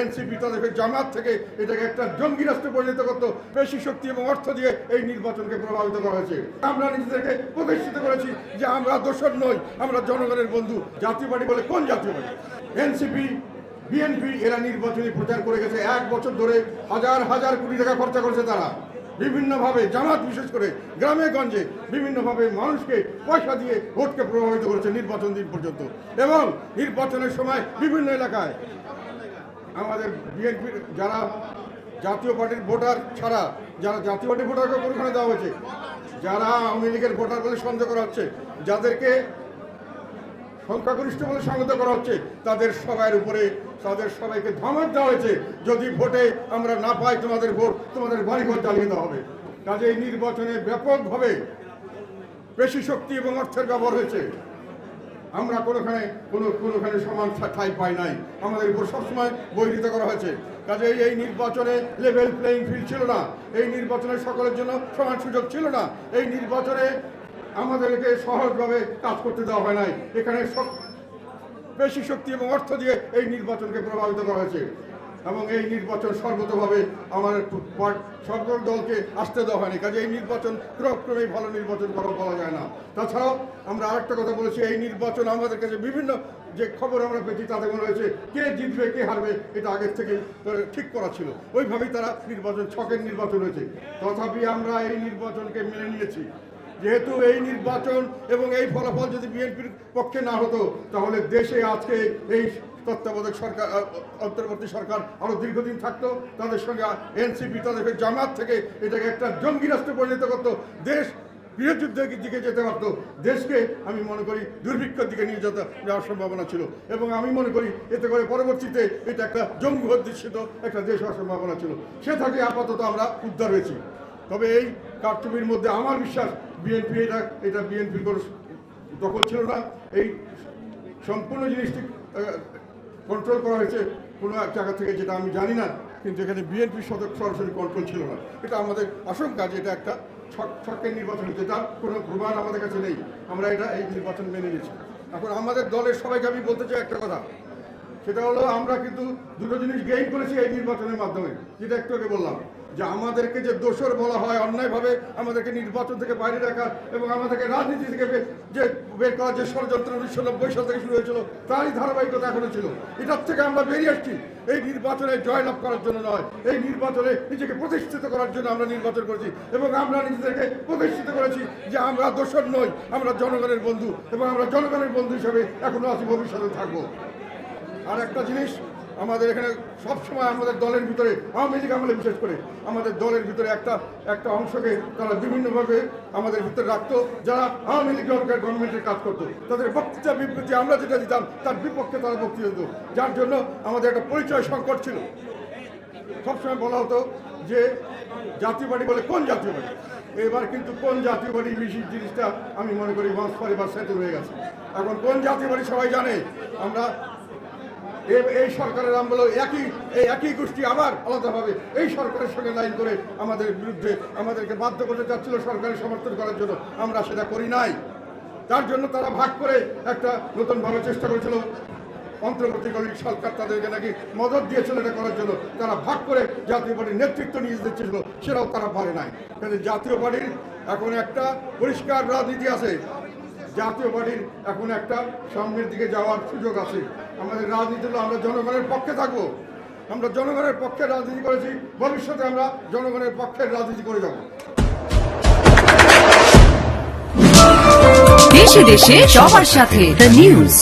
NCP তাদেরকে জামাত থেকে এটাকে একটা জঙ্গি রাষ্ট্রে পরিণত করতো বেশি শক্তি এবং অর্থ দিয়ে এই নির্বাচনকে প্রভাবিত করা হয়েছে। আমরা নিজেদেরকে প্রতিষ্ঠিত করেছি যে আমরা দোষর নই, আমরা জনগণের বন্ধু। জাতীয় পার্টি বলে কোন জাতীয় পার্টি? এনসিপি, বিএনপি এরা নির্বাচনী প্রচার করে গেছে। 1 বছর ধরে হাজার হাজার কোটি টাকা খরচা করেছে তারা বিভিন্নভাবে, জামাত বিশেষ করে গ্রামে গঞ্জে বিভিন্নভাবে মানুষকে পয়সা দিয়ে ভোটকে প্রভাবিত করেছে নির্বাচন দিন পর্যন্ত। এবং নির্বাচনের সময় বিভিন্ন এলাকায় আমাদের বিএনপির যারা জাতীয় পার্টির ভোটার ছাড়া যারা জাতীয় পার্টির ভোটারকে পরিমাণে দেওয়া হয়েছে, যারা আওয়ামী লীগের ভোটার বলে সন্দেহ করা হচ্ছে, যাদেরকে সংখ্যাগরিষ্ঠ বলে সন্দেহ করা হচ্ছে, তাদের সবাইকে ধমক দেওয়া হয়েছে, যদি ভোটে আমরা না পাই তোমাদের ভোট তোমাদের বাড়িঘর জ্বালিয়ে দেওয়া হবে। কাজে এই নির্বাচনে ব্যাপকভাবে পেশি শক্তি এবং অর্থের ব্যবহার হয়েছে। আমরা কোনোখানে সমান ঠাঁই পাই নাই, আমাদের উপর সবসময় বৈরিতা করা হয়েছে। কাজে এই নির্বাচনে লেভেল প্লেইং ফিল্ড ছিল না, এই নির্বাচনে সকলের জন্য সমান সুযোগ ছিল না, এই নির্বাচনে আমাদেরকে সহজভাবে কাজ করতে দেওয়া হয় নাই। এখানে বেশি শক্তি এবং অর্থ দিয়ে এই নির্বাচনকে প্রভাবিত করা হয়েছে এবং এই নির্বাচন সর্বতভাবে আমাদের সকল দলকে আসতে দেওয়া হয়নি। কাজে এই নির্বাচন ক্রমেই ভালো নির্বাচন বলা যায় না। তাছাড়াও আমরা আরেকটা কথা বলেছি, এই নির্বাচন আমাদের কাছে বিভিন্ন যে খবর আমরা পেয়েছি তাতে মনে হয়েছে কে জিতবে কে হারবে এটা আগের থেকে ঠিক করা ছিল, ওইভাবেই তারা ছকের নির্বাচন হয়েছে। তথাপি আমরা এই নির্বাচনকে মেনে নিয়েছি। যেহেতু এই নির্বাচন এবং এই ফলাফল যদি বিএনপির পক্ষে না হতো তাহলে দেশে আজকে এই তত্ত্বাবধায়ক সরকার, অন্তর্বর্তী সরকার আরো দীর্ঘদিন থাকতো। তাদের সঙ্গে এনসিপি তাদেরকে জামাত থেকে এটাকে একটা জঙ্গি রাষ্ট্রে পরিণত করতো, দেশ গৃহযুদ্ধের দিকে যেতে পারতো, দেশকে আমি মনে করি দুর্ভিক্ষের দিকে নিয়ে যাওয়ার সম্ভাবনা ছিল। এবং আমি মনে করি এতে করে পরবর্তীতে এটা একটা জঙ্গি অধ্যুষিত একটা দেশ হওয়ার সম্ভাবনা ছিল। সে থেকে আপাতত আমরা উদ্ধার হয়েছি। তবে এই কারচুপির মধ্যে আমার বিশ্বাস বিএনপি এটা বিএনপির কোনো দখল ছিল না। এই সম্পূর্ণ জিনিসটি কন্ট্রোল করা হয়েছে কোনো এক জায়গা থেকে, যেটা আমি জানি না, কিন্তু এখানে বিএনপির সরাসরি কন্ট্রোল ছিল না। এটা আমাদের আশঙ্কা যে এটা একটা ছকের নির্বাচন হচ্ছে, তার কোনো প্রমাণ আমাদের কাছে নেই। আমরা এই নির্বাচন মেনে নিয়েছি। এখন আমাদের দলের সবাইকে আমি বলতে চাই একটা কথা, সেটা হলো আমরা কিন্তু দুটো জিনিস গেইন করেছি এই নির্বাচনের মাধ্যমে। যেটা একটু আগে বললাম যে আমাদেরকে যে দোষর বলা হয়, অন্যায়ভাবে আমাদেরকে নির্বাচন থেকে বাইরে রাখা এবং আমাদেরকে রাজনীতি থেকে যে বের করার যে ষড়যন্ত্র 1990 সাল থেকে শুরু হয়েছিল, তারই ধারাবাহিকতা এখনো ছিল। এটার থেকে আমরা বেরিয়ে আসছি এই নির্বাচনে জয়লাভ করার জন্য নয়, এই নির্বাচনে নিজেকে প্রতিষ্ঠিত করার জন্য আমরা নির্বাচন করেছি। এবং আমরা নিজেদেরকে প্রতিষ্ঠিত করেছি যে আমরা দোষর নই, আমরা জনগণের বন্ধু এবং আমরা জনগণের বন্ধু হিসেবে এখনো আছি, ভবিষ্যতে থাকবো। আর একটা জিনিস, আমাদের এখানে সবসময় আমাদের দলের ভিতরে, আওয়ামী লীগ আমলে বিশেষ করে আমাদের দলের ভিতরে একটা অংশকে তারা বিভিন্নভাবে আমাদের ভিতরে রাখতো, যারা আওয়ামী লীগ গভর্নমেন্টের কাজ করতো। তাদের বক্তৃতা বিবৃতি আমরা যেটা দিতাম তার বিপক্ষে তারা বক্তৃতা দিত, যার জন্য আমাদের একটা পরিচয় সংকট ছিল। সবসময় বলা হতো যে জাতীয় পার্টি বলে কোন জাতীয় পার্টি? এবার কিন্তু কোন জাতীয় পার্টি জিনিসটা আমি মনে করি ওয়ান্স ফর এভার সেটেল হয়ে গেছে। এখন কোন জাতীয় পার্টি সবাই জানে। আমরা এই সরকারের আমল একই গোষ্ঠী আবার আলাদাভাবে এই সরকারের সঙ্গে লাইন করে আমাদের বিরুদ্ধে আমাদেরকে বাধ্য করতে চাচ্ছিল সরকারের সমর্থন করার জন্য। আমরা সেটা করি নাই। তার জন্য তারা ভাগ করে একটা নতুনভাবে চেষ্টা করেছিল। অন্তর্বর্তীকালীন সরকার তাদেরকে নাকি মদত দিয়েছিল এটা করার জন্য। তারা ভাগ করে জাতীয় পার্টির নেতৃত্ব নিয়ে যেতে ছিল, সেটাও তারা পারে নাই। কিন্তু জাতীয় পার্টির এখন একটা পরিষ্কার রাজনীতি আছে। জাতীয় পার্টির এখন একটা সামনের দিকে যাওয়ার সুযোগ আছে। আমাদের রাজনীতি হলো আমরা জনগণের পক্ষে থাকবো। আমরা জনগণের পক্ষে রাজনীতি করেছি, ভবিষ্যতে আমরা জনগণের পক্ষের রাজনীতি করে যাব। দেশে দেশে সবার সাথে দ্য নিউজ।